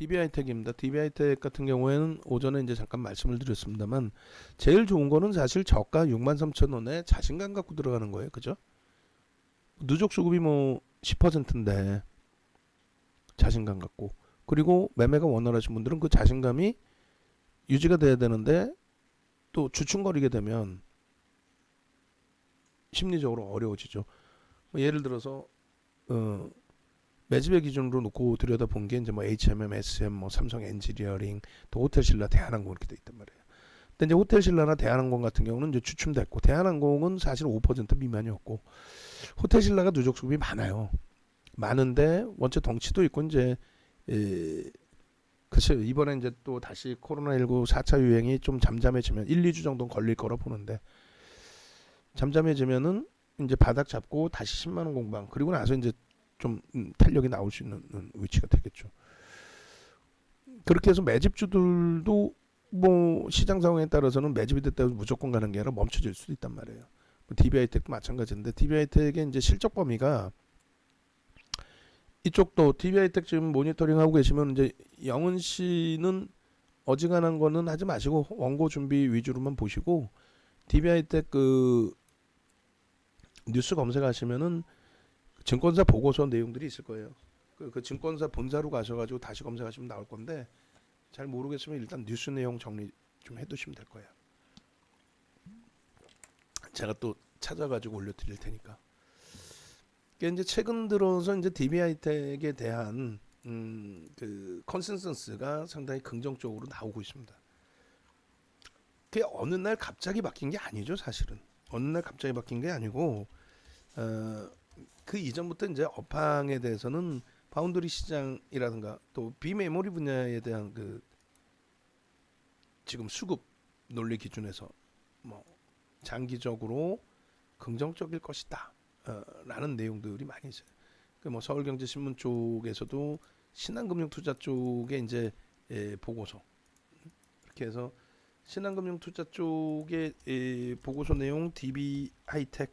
DB하이텍입니다. DB하이텍 같은 경우에는 오전에 이제 잠깐 말씀을 드렸습니다만 제일 좋은 거는 사실 저가 63,000원에 자신감 갖고 들어가는 거예요. 그죠? 누적 수급이 뭐 10%인데 자신감 갖고, 그리고 매매가 원활하신 분들은 그 자신감이 유지가 돼야 되는데 또 주춤거리게 되면 심리적으로 어려워지죠. 뭐 예를 들어서 매집의 기준으로 놓고 들여다본 게 이제 뭐 H&M, SM, 뭐 삼성 엔지니어링, 또 호텔신라, 대한항공 이렇게 돼 있단 말이에요. 근데 이제 호텔신라나 대한항공 같은 경우는 이제 주춤됐고, 대한항공은 사실 5% 미만이었고, 호텔신라가 누적 수급이 많아요. 많은데 원체 덩치도 있고 이제 글쎄요, 이번에 이제 또 다시 코로나19 4차 유행이 좀 잠잠해지면 1, 2주 정도 걸릴 거라 보는데, 잠잠해지면은 이제 바닥 잡고 다시 10만 원 공방, 그리고 나서 이제 좀 탄력이 나올 수 있는 위치가 되겠죠. 그렇게 해서 매집주들도 뭐 시장 상황에 따라서는 매집이 됐다고 무조건 가는 게 아니라 멈춰질 수도 있단 말이에요. DB하이텍도 마찬가지인데, DB하이텍의 이제 실적 범위가, 이쪽도 DB하이텍 지금 모니터링 하고 계시면 이제 영은 씨는 어지간한 거는 하지 마시고 원고 준비 위주로만 보시고, DB하이텍 그 뉴스 검색하시면은 증권사 보고서 내용들이 있을 거예요. 그 증권사 본사로 가셔가지고 다시 검색하시면 나올 건데, 잘 모르겠으면 일단 뉴스 내용 정리 좀 해두시면 될 거예요. 제가 또 찾아가지고 올려드릴 테니까. 이제 최근 들어서 이제 DB하이텍에 대한 그 컨센서스가 상당히 긍정적으로 나오고 있습니다. 그게 어느 날 갑자기 바뀐 게 아니죠, 사실은. 어느 날 갑자기 바뀐 게 아니고, 그 이전부터 이제 업황에 대해서는 파운드리 시장이라든가 또 비메모리 분야에 대한 그 지금 수급 논리 기준에서 뭐 장기적으로 긍정적일 것이다 라는 내용들이 많이 있어요. 그 뭐 서울경제신문 쪽에서도 신한금융투자 쪽에 이제 보고서, 이렇게 해서 신한금융투자 쪽의 보고서 내용 DB하이텍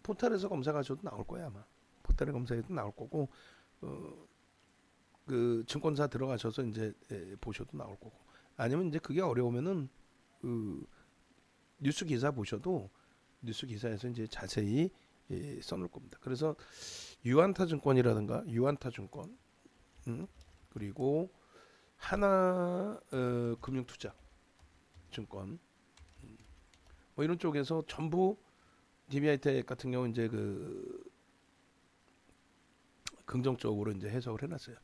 포털에서 검색하셔도 나올 거야 아마. 포털에 검색해도 나올 거고, 그 증권사 들어가셔서 이제 보셔도 나올 거고, 아니면 이제 그게 어려우면은 그 뉴스 기사 보셔도 뉴스 기사에서 이제 자세히 써놓을 겁니다. 그래서 유안타증권이라든가 유안타증권, 그리고 하나 금융투자 증권, 뭐 이런 쪽에서 전부 DB하이텍 같은 경우 이제 그 긍정적으로 이제 해석을 해놨어요.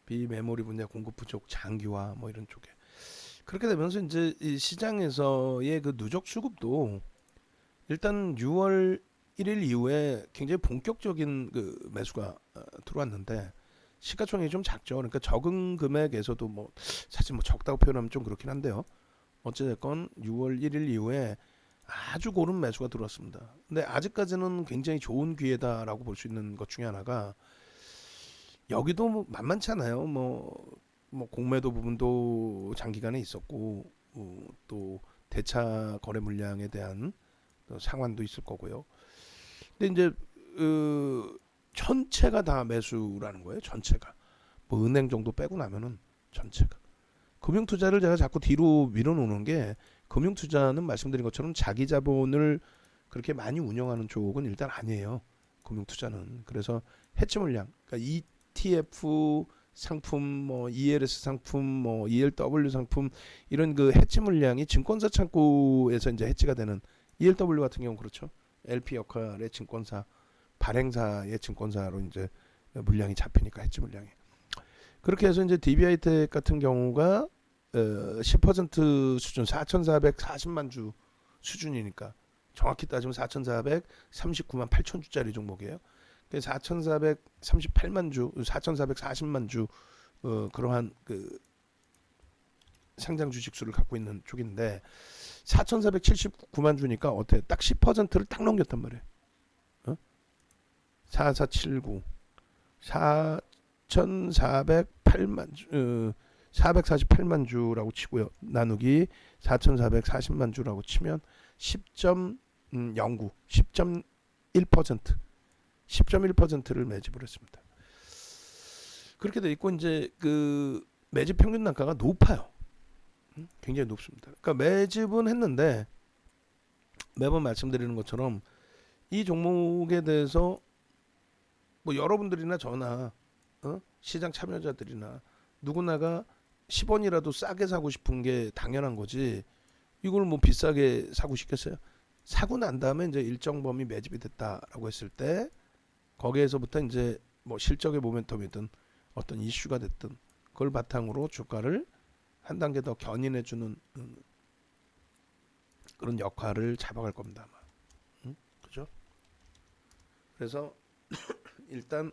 비메모리 분야 공급 부족 장기화 뭐 이런 쪽에. 그렇게 되면서 이제 이 시장에서의 그 누적 수급도 일단 6월 1일 이후에 굉장히 본격적인 그 매수가 들어왔는데, 시가총액이 좀 작죠. 그러니까 적은 금액에서도 뭐 사실 뭐 적다고 표현하면 좀 그렇긴 한데요. 어찌됐건 6월 1일 이후에 아주 고른 매수가 들어왔습니다. 근데 아직까지는 굉장히 좋은 기회다라고 볼 수 있는 것 중에 하나가, 여기도 뭐 만만치 않아요. 뭐 공매도 부분도 장기간에 있었고, 또 대차 거래 물량에 대한 상환도 있을 거고요. 근데 이제 전체가 다 매수라는 거예요. 전체가. 뭐 은행 정도 빼고 나면은 전체가. 금융투자를 제가 자꾸 뒤로 밀어놓는 게, 금융투자는 말씀드린 것처럼 자기 자본을 그렇게 많이 운영하는 쪽은 일단 아니에요. 금융투자는. 그래서 해치 물량, 그러니까 ETF 상품, 뭐 ELS 상품, 뭐 ELW 상품, 이런 그 해치 물량이 증권사 창구에서 이제 해치가 되는, ELW 같은 경우는 그렇죠. LP 역할의 증권사, 발행사의 증권사로 이제 물량이 잡히니까 해치 물량이. 그렇게 해서 이제 DB하이텍 같은 경우가 10% 수준 4,440만 주 수준이니까, 정확히 따지면 4,439만 8천 주짜리 종목이에요. 4,438만 주, 4,440만 주 그러한 그 상장 주식 수를 갖고 있는 쪽인데, 4,479만 주니까 어때? 딱 10%를 딱 넘겼단 말이에요. 4479 4,408만 주, 448만 주라고 치고요. 나누기 4,440만 주라고 치면 10.09, 10.1%, 10.1%를 매집을 했습니다. 그렇게 돼 있고 이제 그 매집 평균 단가가 높아요. 굉장히 높습니다. 그러니까 매집은 했는데 매번 말씀드리는 것처럼 이 종목에 대해서 뭐 여러분들이나 저나 시장 참여자들이나 누구나가 10원이라도 싸게 사고 싶은 게 당연한 거지. 이걸 뭐 비싸게 사고 싶겠어요? 사고 난 다음에 이제 일정 범위 매집이 됐다라고 했을 때 거기에서부터 이제 뭐 실적의 모멘텀이든 어떤 이슈가 됐든 그걸 바탕으로 주가를 한 단계 더 견인해주는 그런 역할을 잡아갈 겁니다. 아마. 그죠? 그래서 일단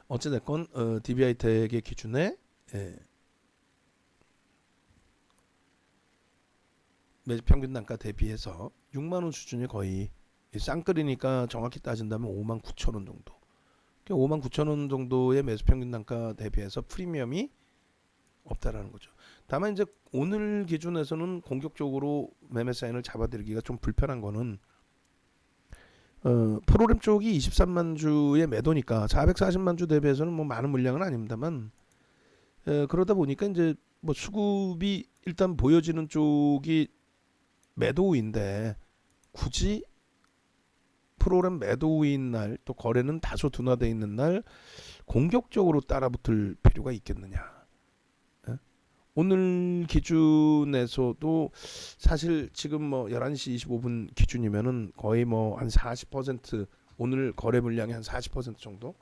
어찌됐건 DBI텍의 기준에 매집 평균 단가 대비해서 6만 원 수준이 거의 쌍끌이니까 정확히 따진다면 5만 9천 원 정도. 5만 9천 원 정도의 매수 평균 단가 대비해서 프리미엄이 없다라는 거죠. 다만 이제 오늘 기준에서는 공격적으로 매매 사인을 잡아들이기가 좀 불편한 거는 프로그램 쪽이 23만 주의 매도니까 440만 주 대비해서는 뭐 많은 물량은 아닙니다만 그러다 보니까 이제 뭐 수급이 일단 보여지는 쪽이 매도우인데 굳이 프로그램 매도우인 날 또 거래는 다소 둔화되어 있는 날 공격적으로 따라붙을 필요가 있겠느냐. 오늘 기준에서도 사실 지금 뭐 11시 25분 기준이면은 거의 뭐 한 40% 오늘 거래 물량의 한 40% 정도.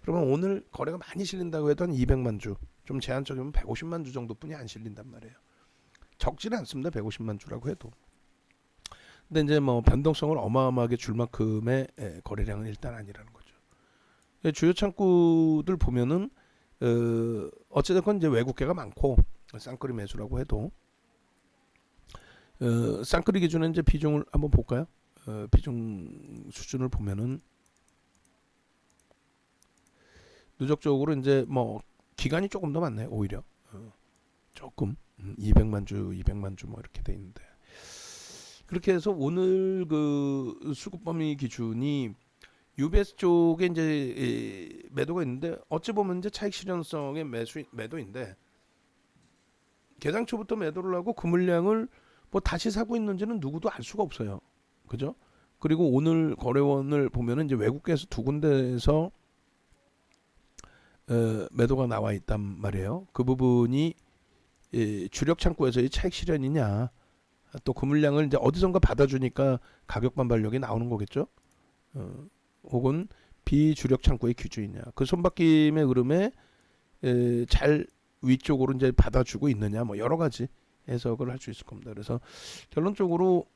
그러면 오늘 거래가 많이 실린다고 해도 한 200만 주, 좀 제한적이면 150만 주 정도뿐이 안 실린단 말이에요. 적지는 않습니다. 150만 주라고 해도. 근데 이제 뭐 변동성을 어마어마하게 줄 만큼의 거래량은 일단 아니라는 거죠. 주요 창구들 보면은 어찌됐건 이제 외국계가 많고 쌍끌이 매수라고 해도 쌍끌이 기준에 이제 비중을 한번 볼까요? 비중 수준을 보면은 누적적으로 이제 뭐 기간이 조금 더 많네 오히려 조금 200만 주 뭐 이렇게 돼 있는데 그렇게 해서 오늘 그 수급 범위 기준이 UBS 쪽에 이제 매도가 있는데 어찌 보면 이제 차익 실현성의 매도인데 개장 초부터 매도를 하고 그 물량을 뭐 다시 사고 있는지는 누구도 알 수가 없어요. 그죠? 그리고 오늘 거래원을 보면은 이제 외국계에서 두 군데에서 매도가 나와 있단 말이에요. 그 부분이 주력 창구에서의 차익 실현이냐 또 그 물량을 이제 어디선가 받아주니까 가격 반발력이 나오는 거겠죠. 혹은 비주력 창구의 기준이냐 그 손바뀜의 흐름에 잘 위쪽으로 이제 받아주고 있느냐 뭐 여러 가지 해석을 할 수 있을 겁니다. 그래서 결론적으로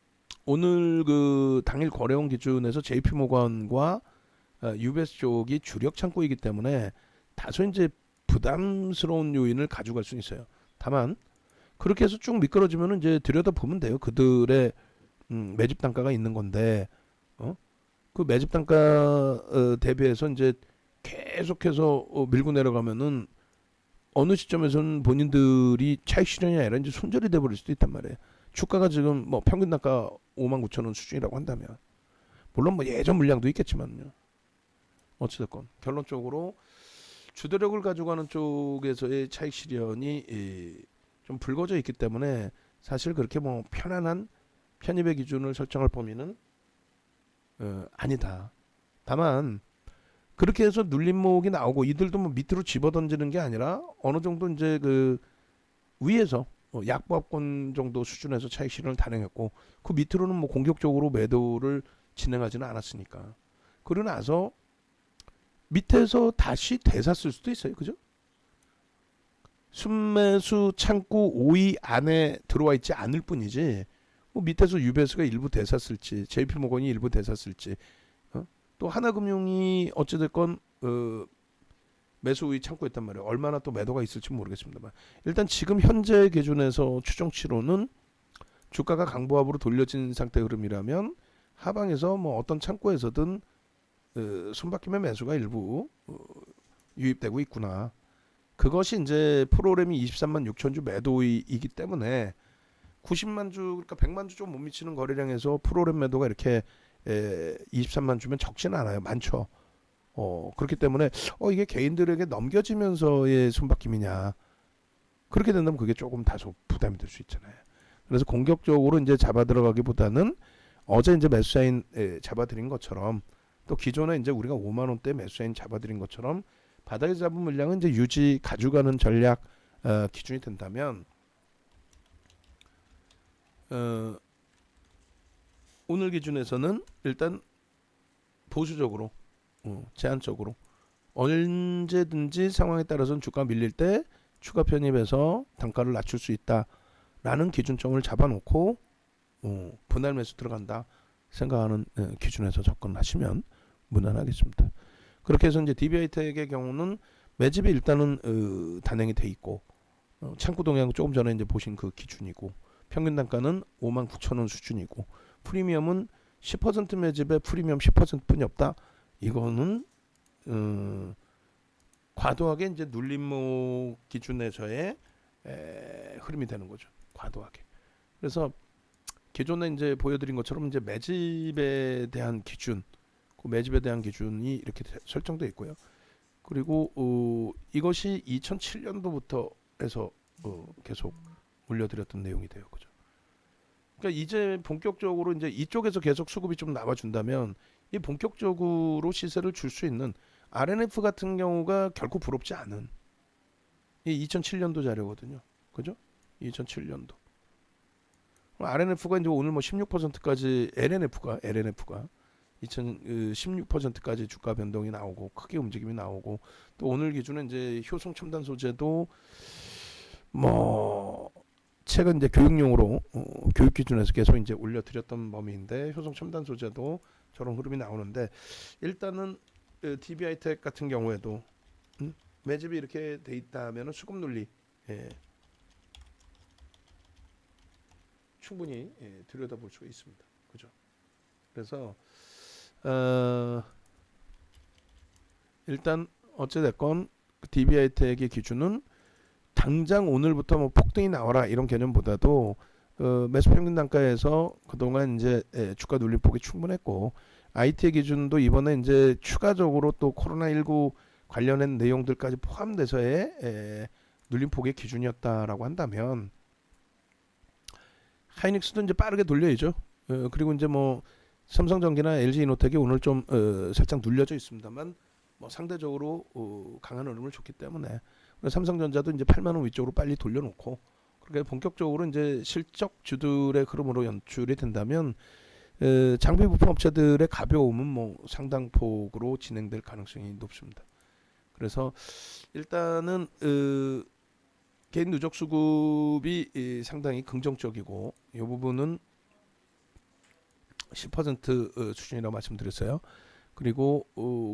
오늘 그 당일 거래원 기준에서 JP모건과 UBS 쪽이 주력 창구이기 때문에 다소 이제 부담스러운 요인을 가져갈 수 있어요. 다만 그렇게 해서 쭉 미끄러지면 이제 들여다 보면 돼요. 그들의 매집 단가가 있는 건데 그 매집 단가 대비해서 이제 계속해서 밀고 내려가면은 어느 시점에서는 본인들이 차익 실현이 아니라 이제 손절이 돼버릴 수도 있단 말이에요. 주가가 지금 뭐 평균 단가 5만 9천 원 수준이라고 한다면 물론 뭐 예전 물량도 있겠지만요. 어찌됐건 결론적으로 주도력을 가져가는 쪽에서의 차익 실현이 좀 불거져 있기 때문에 사실 그렇게 뭐 편안한 편입의 기준을 설정할 범위는 아니다. 다만 그렇게 해서 눌림목이 나오고 이들도 뭐 밑으로 집어던지는 게 아니라 어느 정도 이제 그 위에서 약보합권 정도 수준에서 차익 실현을 단행했고 그 밑으로는 뭐 공격적으로 매도를 진행하지는 않았으니까 그러고 나서 밑에서 다시 되샀을 수도 있어요. 그죠? 순매수 창구 5위 안에 들어와 있지 않을 뿐이지 뭐 밑에서 UBS가 일부 되샀을지 JP모건이 일부 되샀을지 또 하나금융이 어찌됐건 매수 우위 창구했단 말이에요. 얼마나 또 매도가 있을지 모르겠습니다만 일단 지금 현재 기준에서 추정치로는 주가가 강보합으로 돌려진 상태 흐름이라면 하방에서 뭐 어떤 창구에서든 손바뀜의 매수가 일부 유입되고 있구나. 그것이 이제 프로그램이 23만 6천 주 매도이기 때문에 90만 주 그러니까 100만 주 좀 못 미치는 거래량에서 프로그램 매도가 이렇게 23만 주면 적지는 않아요. 많죠. 그렇기 때문에 이게 개인들에게 넘겨지면서의 손바뀜이냐. 그렇게 된다면 그게 조금 다소 부담이 될 수 있잖아요. 그래서 공격적으로 이제 잡아 들어가기보다는 어제 이제 매수사인 잡아들인 것처럼 또 기존에 이제 우리가 5만 원대 매수사인 잡아들인 것처럼 바닥에 잡은 물량은 이제 유지 가져가는 전략 기준이 된다면 오늘 기준에서는 일단 보수적으로 제한적으로 언제든지 상황에 따라서는 주가 밀릴 때 추가 편입해서 단가를 낮출 수 있다라는 기준점을 잡아놓고 분할 매수 들어간다 생각하는 기준에서 접근하시면 무난하겠습니다. 그렇게 해서 이제 DB하이텍의 경우는 매집이 일단은 단행이 돼 있고 창구 동향 조금 전에 이제 보신 그 기준이고 평균 단가는 59,000원 수준이고 프리미엄은 10% 매집에 프리미엄 10%뿐이 없다. 이거는 과도하게 이제 눌림목 기준에서의 흐름이 되는 거죠. 과도하게. 그래서 기존에 이제 보여드린 것처럼 이제 매집에 대한 기준, 그 매집에 대한 기준이 이렇게 설정되어 있고요. 그리고 이것이 2007년도부터 해서 계속 올려드렸던 내용이 돼요, 그죠? 그러니까 이제 본격적으로 이제 이쪽에서 계속 수급이 좀 나와준다면 이 본격적으로 시세를 줄 수 있는 RNF 같은 경우가 결코 부럽지 않은 이 2007년도 자료거든요, 그죠? 2007년도. RNF가 이제 오늘 뭐 16%까지 LNF가 16%까지 주가 변동이 나오고 크게 움직임이 나오고 또 오늘 기준에 이제 효성 첨단 소재도 뭐 최근 이제 교육용으로 교육 기준에서 계속 이제 올려드렸던 범위인데 효성 첨단 소재도 저런 흐름이 나오는데 일단은 DB하이텍 같은 경우에도 매집이 이렇게 돼 있다면은 수급 논리 충분히 들여다볼 수가 있습니다. 그죠? 그래서 일단 어찌됐건 DB하이텍의 기준은 당장 오늘부터 뭐 폭등이 나와라 이런 개념보다도 매수 평균 단가에서 그동안 이제 주가 눌림폭이 충분했고 IT의 기준도 이번에 이제 추가적으로 또 코로나19 관련된 내용들까지 포함돼서의 눌림폭의 기준이었다라고 한다면 하이닉스도 이제 빠르게 돌려야죠. 그리고 이제 뭐 삼성전기나 LG이노텍이 오늘 좀 살짝 눌려져 있습니다만 뭐 상대적으로 강한 흐름을 줬기 때문에 삼성전자도 이제 8만 원 위쪽으로 빨리 돌려놓고 그러니까 본격적으로 이제 실적 주들의 흐름으로 연출이 된다면 장비 부품 업체들의 가벼움은 뭐 상당폭으로 진행될 가능성이 높습니다. 그래서 일단은 개인 누적 수급이 상당히 긍정적이고 이 부분은 10% 수준이라고 말씀드렸어요. 그리고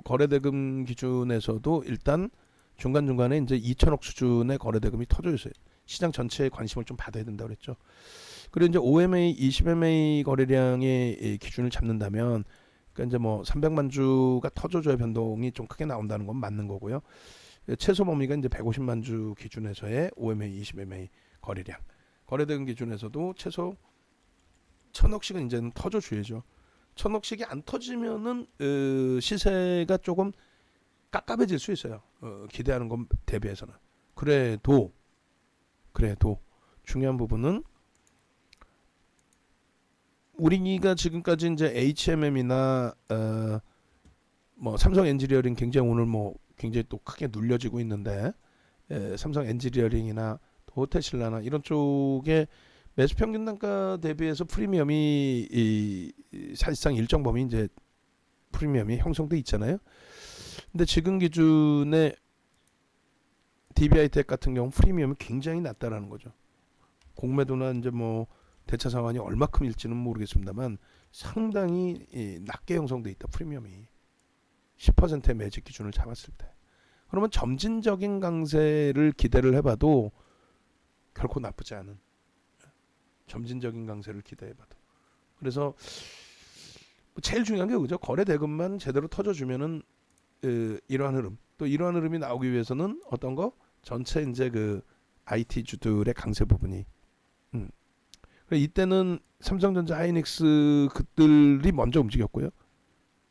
거래대금 기준에서도 일단 중간중간에 이제 2천억 수준의 거래대금이 터져 있어요. 시장 전체에 관심을 좀 받아야 된다고 그랬죠. 그리고 이제 OMA, 20MA 거래량의 기준을 잡는다면 그러니까 이제 뭐 300만 주가 터져줘야 변동이 좀 크게 나온다는 건 맞는 거고요. 최소 범위가 이제 150만 주 기준에서의 OMA, 20MA 거래량. 거래대금 기준에서도 최소 1,000억씩은 이제는 터져줘야죠. 1,000억씩이 안 터지면은 시세가 조금 깝깝해질 수 있어요. 기대하는 것 대비해서는. 그래도 중요한 부분은 우리가 지금까지 이제 HMM이나 뭐 삼성 엔지니어링 굉장히 오늘 뭐 굉장히 또 크게 눌려지고 있는데 삼성 엔지니어링이나 호텔신라나 이런 쪽에 매수 평균 단가 대비해서 프리미엄이 사실상 일정 범위 이제 프리미엄이 형성돼 있잖아요. 근데 지금 기준에 DB하이텍 같은 경우 프리미엄이 굉장히 낮다라는 거죠. 공매도나 이제 뭐 대차 상환이 얼마큼일지는 모르겠습니다만 상당히 낮게 형성돼 있다. 프리미엄이 10%의 매직 기준을 잡았을 때. 그러면 점진적인 강세를 기대를 해봐도 결코 나쁘지 않은 점진적인 강세를 기대해봐도. 그래서 제일 중요한 게 그죠. 거래 대금만 제대로 터져주면은 이러한 흐름. 또 이러한 흐름이 나오기 위해서는 어떤 거? 전체 이제 그 IT 주들의 강세 부분이. 이때는 삼성전자, 하이닉스 그들이 먼저 움직였고요.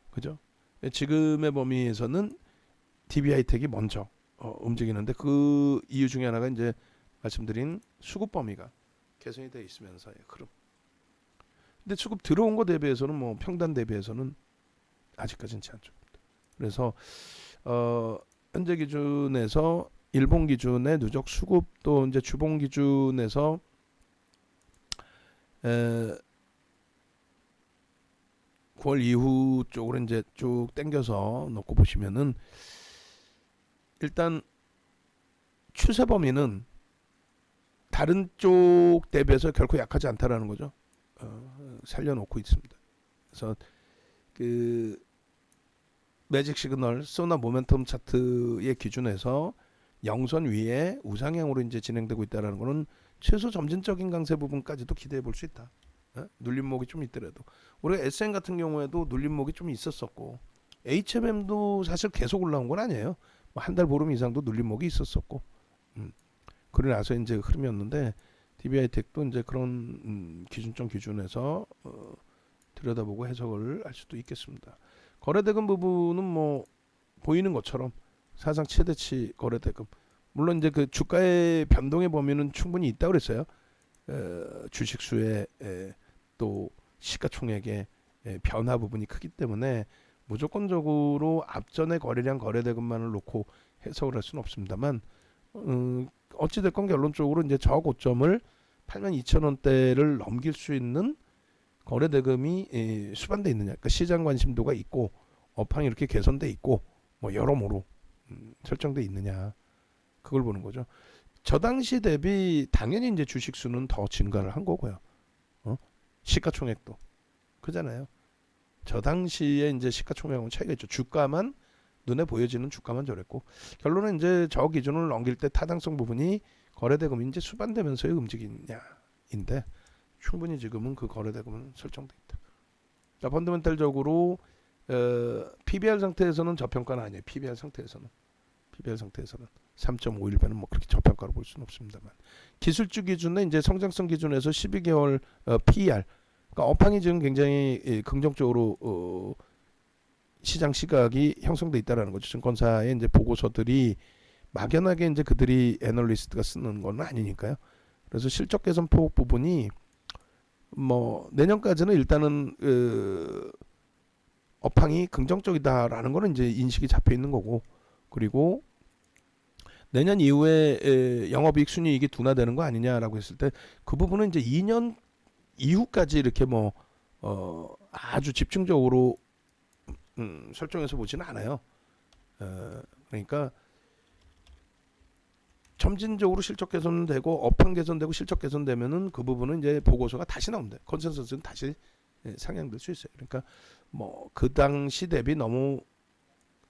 그죠? 지금의 범위에서는 DB하이텍이 먼저 움직이는데 그 이유 중에 하나가 이제 말씀드린 수급 범위가 개선이 돼 있으면서의 흐름. 근데 수급 들어온 거 대비해서는 뭐 평단 대비해서는 아직까지는 제한적입니다. 그래서 현재 기준에서 일본 기준의 누적 수급 또 이제 주봉 기준에서 9월 이후 쪽으로 이제 쭉 당겨서 놓고 보시면은 일단 추세 범위는 다른 쪽 대비해서 결코 약하지 않다라는 거죠. 살려놓고 있습니다. 그래서 그 매직 시그널 소나 모멘텀 차트의 기준에서 영선 위에 우상향으로 이제 진행되고 있다라는 거는 최소 점진적인 강세 부분까지도 기대해 볼 수 있다. 눌림목이 좀 있더라도 우리가 SM 같은 경우에도 눌림목이 좀 있었었고 HMM도 사실 계속 올라온 건 아니에요. 뭐 한 달 보름 이상도 눌림목이 있었었고 그러고 나서 이제 흐름이었는데 DB하이텍도 이제 그런 기준점 기준에서 들여다보고 해석을 할 수도 있겠습니다. 거래대금 부분은 뭐 보이는 것처럼 사상 최대치 거래대금. 물론 이제 그 주가의 변동의 범위는 충분히 있다고 그랬어요. 주식수의 또 시가총액의 변화 부분이 크기 때문에 무조건적으로 앞전의 거래량 거래대금만을 놓고 해석을 할 수는 없습니다만 어찌됐건 결론적으로 이제 저고점을 82,000원대를 넘길 수 있는 거래대금이 수반돼 있느냐, 그러니까 시장 관심도가 있고 업황이 이렇게 개선돼 있고 뭐 여러모로 설정돼 있느냐, 그걸 보는 거죠. 저 당시 대비 당연히 이제 주식 수는 더 증가를 한 거고요. 시가총액도 그잖아요. 저 당시에 이제 시가총액은 차이가 있죠. 주가만 눈에 보여지는 주가만 저랬고 결론은 이제 저 기준을 넘길 때 타당성 부분이 거래대금이 이제 수반되면서의 움직이냐인데 충분히 지금은 그 거래대금은 설정돼 있다. 그러니까 펀더멘탈적으로 PBR 상태에서는 저평가는 아니에요. PBR 상태에서는 3.51배는 뭐 그렇게 저평가로 볼 수는 없습니다만 기술주 기준에 이제 성장성 기준에서 12개월 PER, 그러니까 업황이 지금 굉장히 긍정적으로 시장 시각이 형성돼 있다라는 거죠. 증권사의 이제 보고서들이 막연하게 이제 그들이 애널리스트가 쓰는 건 아니니까요. 그래서 실적 개선 폭 부분이 뭐 내년까지는 일단은 업황이 긍정적이다라는 거는 이제 인식이 잡혀 있는 거고, 그리고 내년 이후에 영업이익 순이익이 둔화되는 거 아니냐라고 했을 때 그 부분은 이제 2년 이후까지 이렇게 뭐 아주 집중적으로 설정해서 보지는 않아요. 그러니까 점진적으로 실적 개선되고 업황 개선되고 실적 개선되면은 그 부분은 이제 보고서가 다시 나옵니다. 컨센서스는 다시 상향될 수 있어요. 그러니까 뭐 그 당시 대비 너무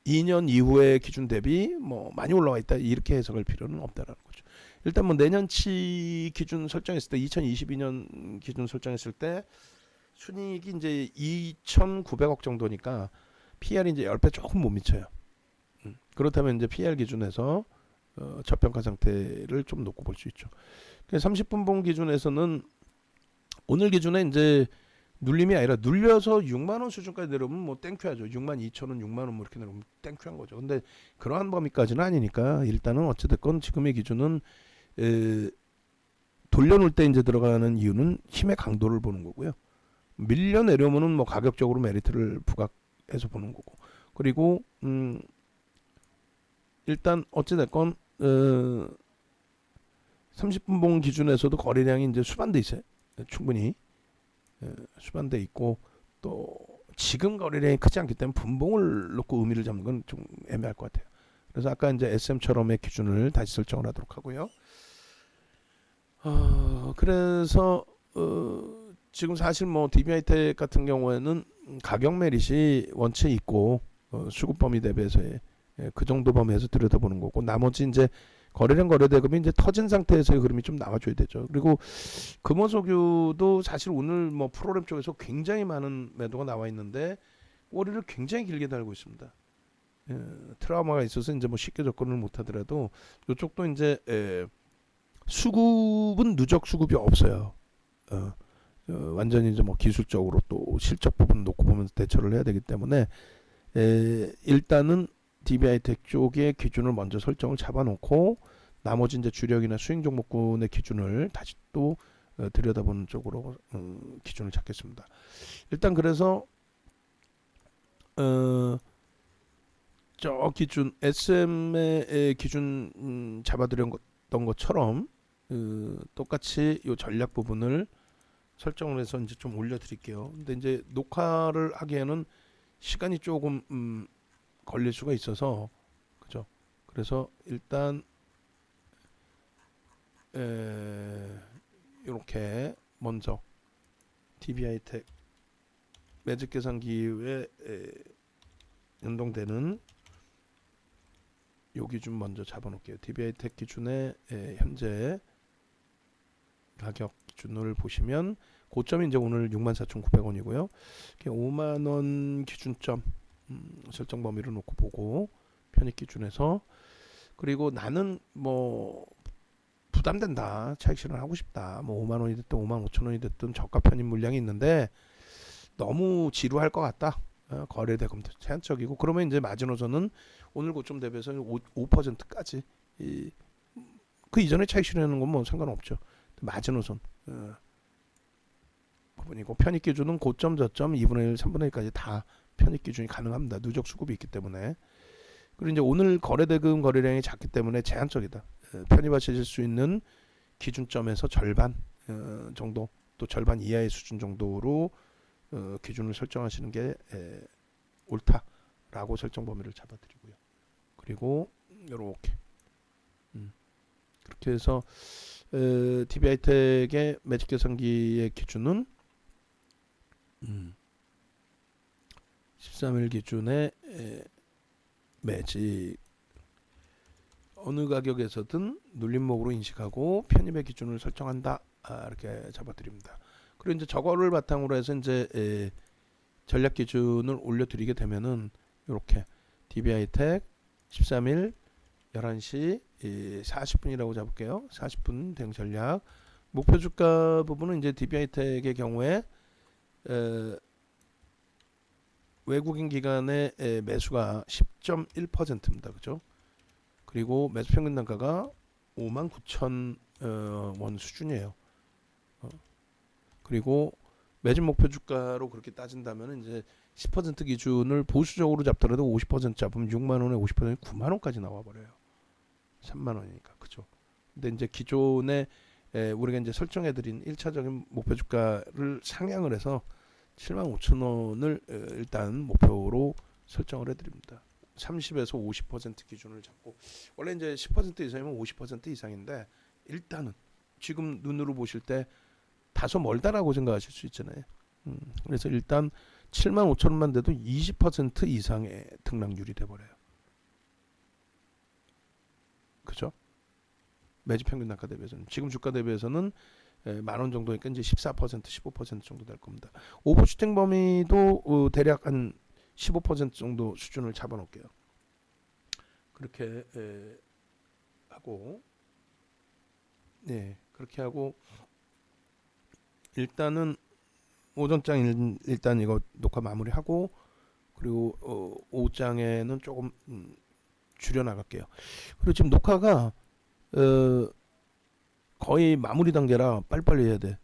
2년 이후의 기준 대비 뭐 많이 올라와 있다 이렇게 해석할 필요는 없다라는 거죠. 일단 뭐 내년치 기준 설정했을 때 2022년 기준 설정했을 때 순이익이 이제 2,900억 정도니까 PR이 이제 10배 조금 못 미쳐요. 그렇다면 이제 PR 기준에서 저평가 상태를 좀 놓고 볼 수 있죠. 30분봉 기준에서는 오늘 기준에 이제 눌림이 아니라 눌려서 6만 원 수준까지 내려오면 뭐 땡큐하죠. 6만 2천 원, 6만 원 뭐 이렇게 내려오면 땡큐한 거죠. 근데 그러한 범위까지는 아니니까 일단은 어찌됐건 지금의 기준은 돌려놓을 때 이제 들어가는 이유는 힘의 강도를 보는 거고요. 밀려 내려오면은 뭐 가격적으로 메리트를 부각해서 보는 거고. 그리고 일단 어찌됐건 30분봉 기준에서도 거래량이 이제 수반돼 있어요. 충분히 수반돼 있고 또 지금 거래량이 크지 않기 때문에 분봉을 놓고 의미를 잡는 건 좀 애매할 것 같아요. 그래서 아까 이제 SM처럼의 기준을 다시 설정을 하도록 하고요. 그래서 지금 사실 뭐 DB하이텍 같은 경우에는 가격 메릿이 원체 있고 수급 범위 대비해서의 그 정도 범위에서 들여다보는 거고, 나머지 이제 거래량 거래대금이 이제 터진 상태에서의 흐름이 좀 나와줘야 되죠. 그리고 금호석유도 사실 오늘 뭐 프로그램 쪽에서 굉장히 많은 매도가 나와 있는데 꼬리를 굉장히 길게 달고 있습니다. 트라우마가 있어서 이제 뭐 쉽게 접근을 못하더라도 이쪽도 이제 수급은 누적 수급이 없어요. 완전히 이제 뭐 기술적으로 또 실적 부분 놓고 보면서 대처를 해야 되기 때문에 일단은 DB하이텍 쪽의 기준을 먼저 설정을 잡아놓고 나머지 이제 주력이나 수익 종목군의 기준을 다시 또 들여다보는 쪽으로 기준을 잡겠습니다. 일단 그래서 저 기준 SM의 기준 잡아드렸던 것처럼 똑같이 이 전략 부분을 설정을 해서 이제 좀 올려드릴게요. 근데 이제 녹화를 하기에는 시간이 조금 걸릴 수가 있어서 그죠. 그래서 일단 이렇게 먼저 DB하이텍 매직 계산기에 연동되는 요 기준 먼저 잡아놓을게요. DB하이텍 기준의 현재 가격 기준을 보시면 고점이 이제 오늘 64,900원이고요. 5만원 기준점 설정 범위를 놓고 보고 편입 기준에서 그리고 나는 뭐 부담된다. 차익 실현 하고 싶다. 뭐 5만원이 됐든 55,000원이 됐든 저가 편입 물량이 있는데 너무 지루할 것 같다. 거래 대금도 제한적이고 그러면 이제 마지노선은 오늘 고점 대비해서 5%까지 그 이전에 차익 실현하는 건 뭐 상관없죠. 마지노선 부분이고 편입 기준은 고점 저점 2분의 1 3분의 1까지 다 편입 기준이 가능합니다. 누적 수급이 있기 때문에. 그리고 이제 오늘 거래 대금 거래량이 작기 때문에 제한적이다. 편입하실 수 있는 기준점에서 절반 정도 또 절반 이하의 수준 정도로 기준을 설정하시는 게 옳다라고 설정 범위를 잡아드리고요. 그리고 이렇게 그렇게 해서 DB하이텍의 매직 계산기의 기준은 13일 기준의 매직 어느 가격에서든 눌림목으로 인식하고 편입의 기준을 설정한다. 이렇게 잡아드립니다. 그리고 이제 저거를 바탕으로 해서 이제 전략 기준을 올려드리게 되면은 이렇게 DB하이텍 13일 11시 40분이라고 잡을게요. 40분 대응 전략 목표 주가 부분은 이제 DB하이텍의 경우에 외국인 기관의 매수가 10.1%입니다. 그죠? 그리고 매수 평균 단가가 59,000원 수준이에요. 그리고 매진 목표 주가로 그렇게 따진다면 이제 10% 기준을 보수적으로 잡더라도 50% 잡으면 6만 원에 50%는 9만 원까지 나와 버려요. 3만 원이니까. 그죠? 근데 이제 기존에 우리가 이제 설정해 드린 1차적인 목표 주가를 상향을 해서 7만 5천 원을 일단 목표로 설정을 해 드립니다. 30에서 50% 기준을 잡고 원래 이제 10% 이상이면 50% 이상인데 일단은 지금 눈으로 보실 때 다소 멀다라고 생각하실 수 있잖아요. 그래서 일단 7만 5천 원만 돼도 20% 이상의 등락률이 돼버려요. 그죠? 매집 평균 단가 대비해서는 지금 주가 대비해서는 만원 정도니까 이제 14% 15% 정도 될 겁니다. 오버 슈팅 범위도 대략 한 15% 정도 수준을 잡아놓을게요. 그렇게 하고 그렇게 하고 일단은 오전장 일단 이거 녹화 마무리하고 그리고 오후장에는 조금 줄여 나갈게요. 그리고 지금 녹화가 거의 마무리 단계라 빨리빨리 해야 돼.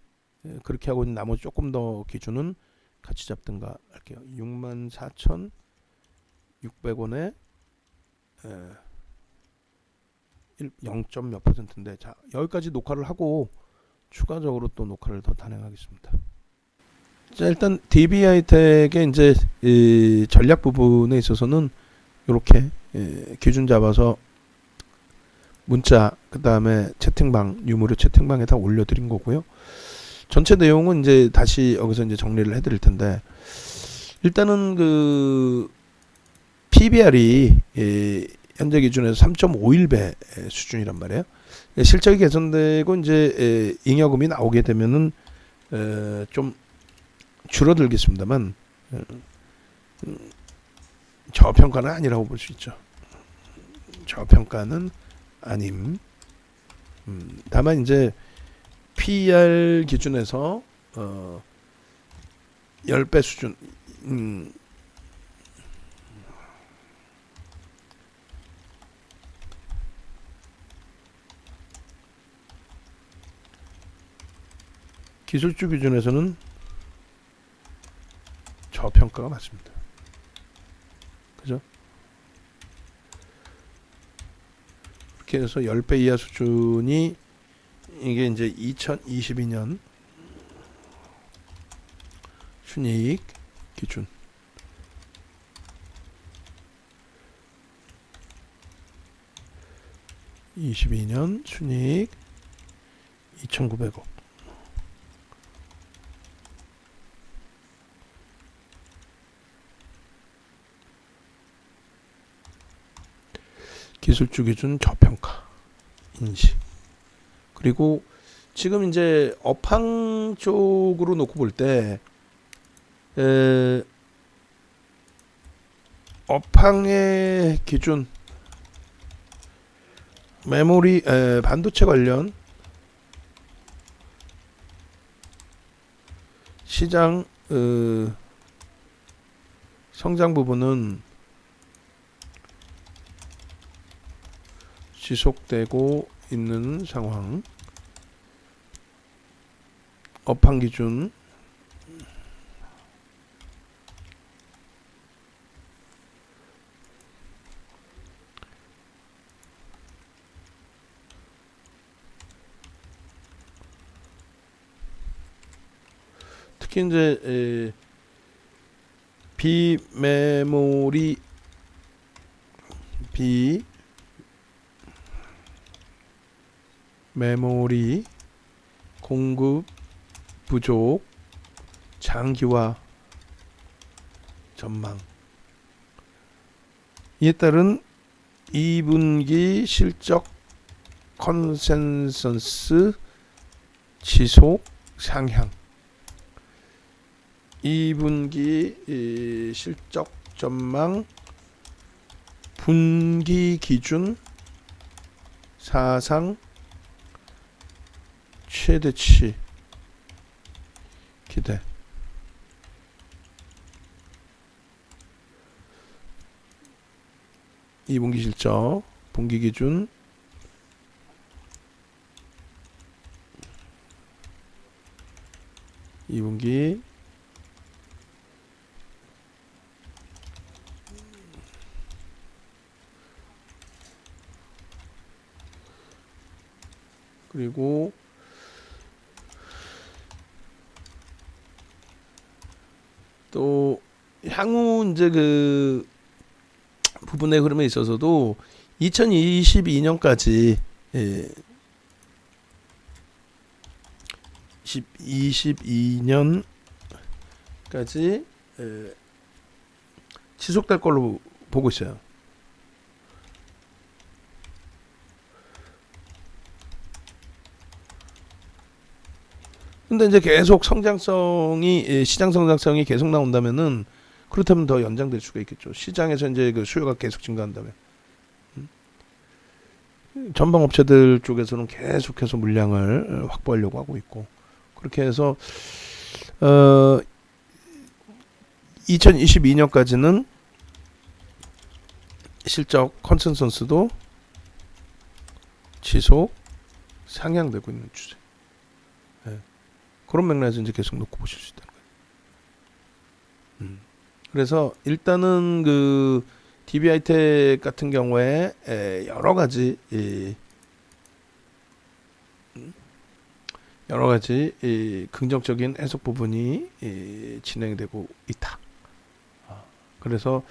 그렇게 하고 나머지 조금 더 기준은 같이 잡든가 할게요. 64,600원에 0. 몇 %인데 자 여기까지 녹화를 하고 추가적으로 또 녹화를 더 단행하겠습니다. 자 일단 DB하이텍의 이제 이 전략 부분에 있어서는 이렇게 기준 잡아서 문자 그 다음에 채팅방 유무료 채팅방에 다 올려드린 거고요. 전체 내용은 이제 다시 여기서 이제 정리를 해드릴 텐데 일단은 그 PBR이 현재 기준에서 3.51배 수준이란 말이에요. 실적이 개선되고 이제 잉여금이 나오게 되면은 좀 줄어들겠습니다만 저평가는 아니라고 볼 수 있죠. 저평가는 아님. 다만 이제 PER 기준에서 10배 수준 기술주 기준에서는 저평가가 맞습니다. 그죠? 이렇게 해서 10배 이하 수준이 이게 이제 2022년 순이익 기준 22년 순이익 2,900억. 기술주 기준 저평가 인식. 그리고 지금 이제 업황 쪽으로 놓고 볼 때 업황의 기준 메모리 반도체 관련 시장 성장 부분은 지속되고 있는 상황. 업황 기준 특히 이제 비메모리 공급 부족 장기화 전망. 이에 따른 2분기 실적 컨센서스 지속 상향. 2분기 실적 전망 분기 기준 사상 최대치 기대. 이분기 실적 분기 기준 이분기 그리고 또 향후 이제 그 부분의 흐름에 있어서도 2022년까지 22년까지 지속될 걸로 보고 있어요. 근데 이제 계속 성장성이 시장 성장성이 계속 나온다면은 그렇다면 더 연장될 수가 있겠죠. 시장에서 이제 그 수요가 계속 증가한다면 전방 업체들 쪽에서는 계속해서 물량을 확보하려고 하고 있고 그렇게 해서 2022년까지는 실적 컨센서스도 지속 상향되고 있는 추세. 그런 맥락에서 이제 계속 놓고 보실 수 있다는 거예요. 그래서 일단은 그 DB하이텍 같은 경우에 여러 가지 긍정적인 해석 부분이 진행되고 있다. 그래서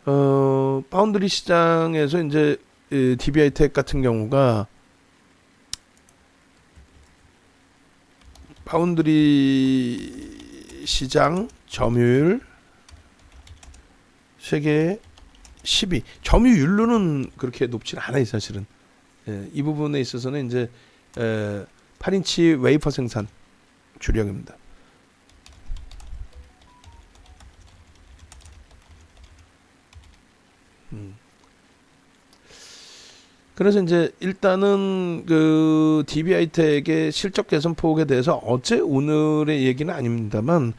파운드리 시장에서 이제 DB하이텍 같은 경우가 파운드리 시장 점유율 세계 10위. 점유율로는 그렇게 높지는 않아요, 사실은. 이 부분에 있어서는 이제 8인치 웨이퍼 생산 주력입니다. 그래서 이제 일단은 그 DB하이텍의 실적 개선 폭에 대해서 어제 오늘의 얘기는 아닙니다만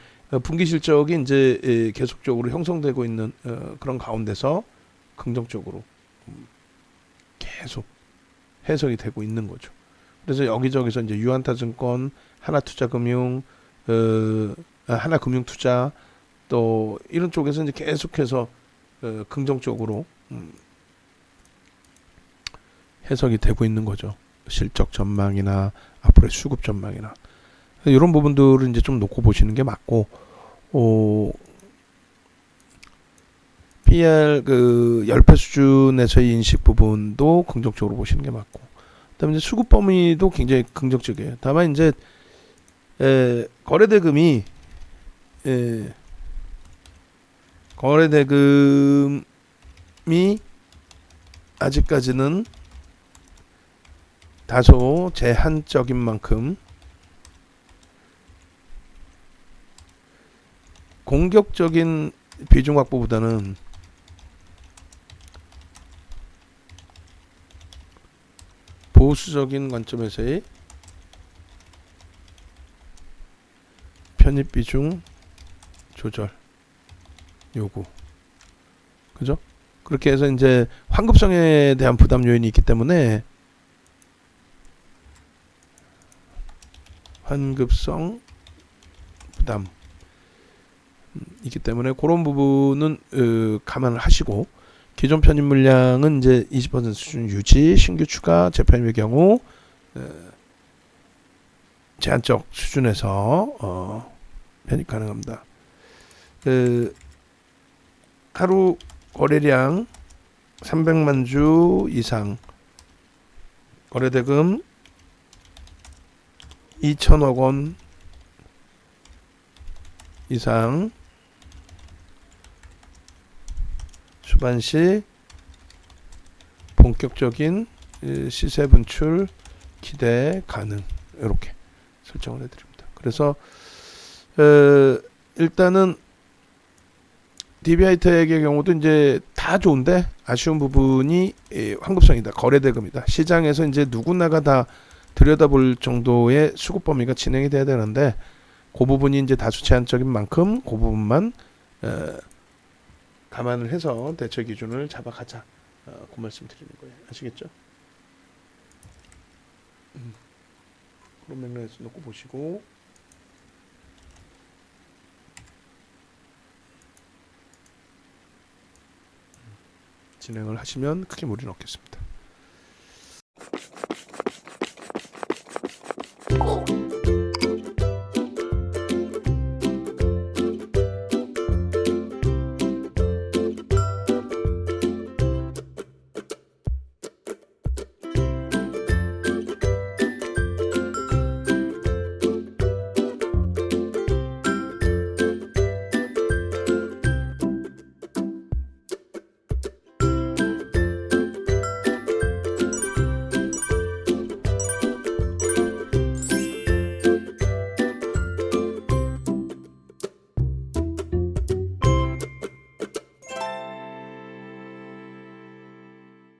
분기 실적이 이제 계속적으로 형성되고 있는 그런 가운데서 긍정적으로 계속 해석이 되고 있는 거죠. 그래서 여기저기서 이제 유한타증권, 하나투자금융, 하나금융투자 또 이런 쪽에서 이제 계속해서 긍정적으로 해석이 되고 있는 거죠. 실적 전망이나 앞으로의 수급 전망이나 이런 부분들을 이제 좀 놓고 보시는 게 맞고, PR 그 10배 수준에서의 인식 부분도 긍정적으로 보시는 게 맞고, 그다음에 이제 수급 범위도 굉장히 긍정적이에요. 다만 이제 거래대금이 아직까지는 다소 제한적인 만큼 공격적인 비중 확보보다는 보수적인 관점에서의 편입 비중 조절 요구, 그죠? 그렇게 해서 이제 환급성에 대한 부담 요인이 있기 때문에 환급성 부담 있기 때문에 그런 부분은 감안을 하시고, 기존 편입 물량은 이제 20% 수준 유지, 신규 추가 재편입의 경우 제한적 수준에서 편입 가능합니다. 하루 거래량 300만 주 이상, 거래대금 2천억 원 이상, 수반시 본격적인 시세 분출 기대 가능, 이렇게 설정을 해드립니다. 그래서 일단은 DB하이텍의 경우도 이제 다 좋은데 아쉬운 부분이 환급성이다, 거래대금이다. 시장에서 이제 누구나가 다 들여다볼 정도의 수급 범위가 진행이 돼야 되는데, 그 부분이 이제 다수 제한적인 만큼 그 부분만 감안을 해서 대처 기준을 잡아가자, 그 말씀 드리는 거예요. 아시겠죠? 그런 맥락에서 놓고 보시고 진행을 하시면 크게 무리는 없겠습니다.